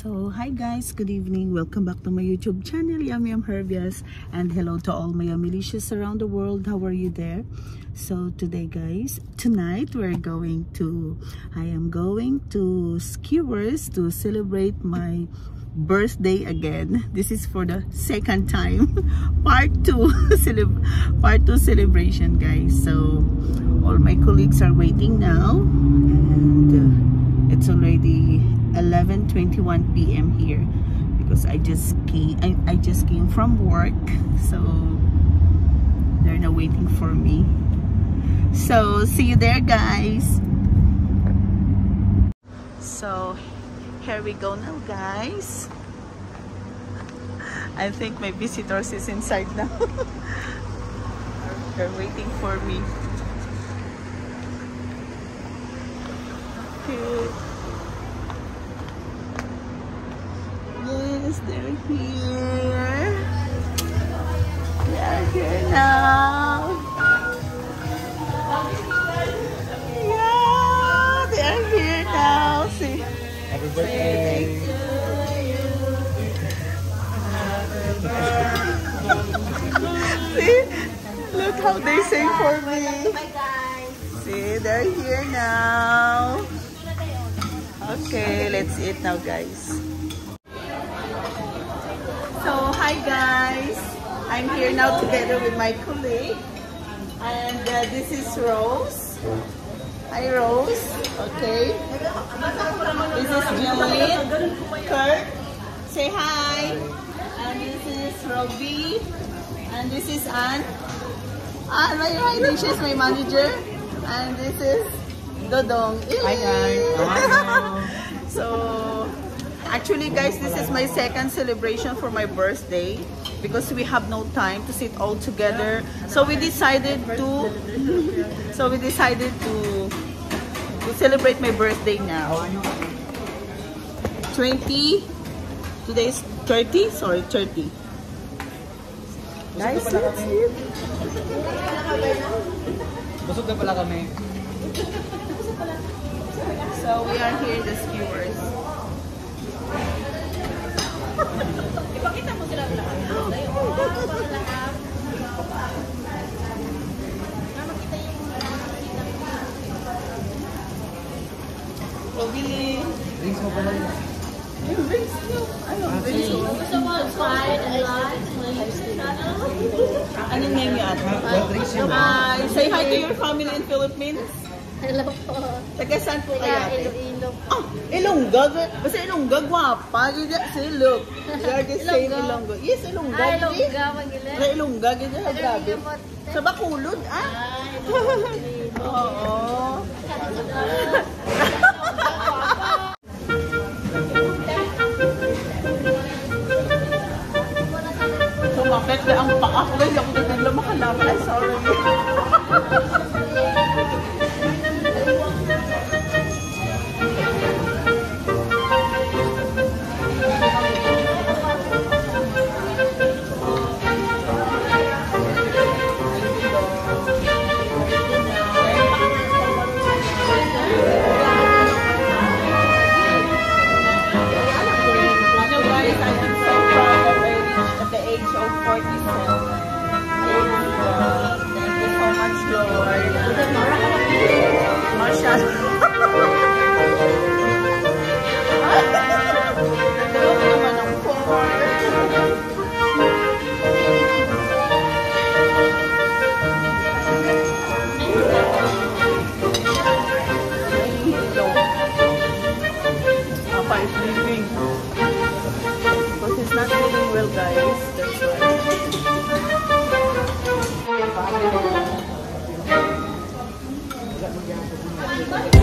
So hi guys, good evening, welcome back to my YouTube channel, Yum Yum Herbias, and hello to all my militias around the world. How are you there? So today guys, tonight I am going to Skewers to celebrate my birthday again. This is for the second time. part 2 celebration guys. So all my colleagues are waiting now, and it's already 11:21 p.m. here because I just came from work, so they're now waiting for me. So see you there guys. So here we go now guys. I think my visitors is inside now. They're waiting for me. Okay. Yes, they're here. They are here now. Yeah, they are here now. See. Happy birthday. See, look how they sing for me. See, they're here now. Okay, let's eat now, guys. So, hi guys. I'm here now together with my colleague. And this is Rose. Hi, Rose. Okay. This is Julian. Kurt. Say hi. And this is Robbie. And this is Anne. Anne, my this is my manager. And this is Dodong. Hi guys. So, actually guys, this is my second celebration for my birthday because we have no time to sit all together. So we decided to celebrate my birthday now. 20. Today is 30. Sorry, 30. Guys, Busog na pala kami. so we are here in the Skewers. Ipakita mo sila lahat. Robili. Drinks mo pala. Yung drinks nyo. Ano? Drinks mo. Gusto mo slide a lot? Anong name yun? What drinks you want? Say hi to your family in Philippines. Hello po. Taga saan po kayo? Iloilo po. Ah, Ilongga. Basta Ilongga, gwapa. Say, look. You are just saying Ilongga. Yes, Ilongga. Ay, Ilongga. Magilan. Na Ilongga, ganyan. Grabe. Sa Bacolod, ah? Oo. Sumakit na ang paa ko. Hindi ako na makalaman. Ay, sorry. Because he's not feeling well, guys. That's why.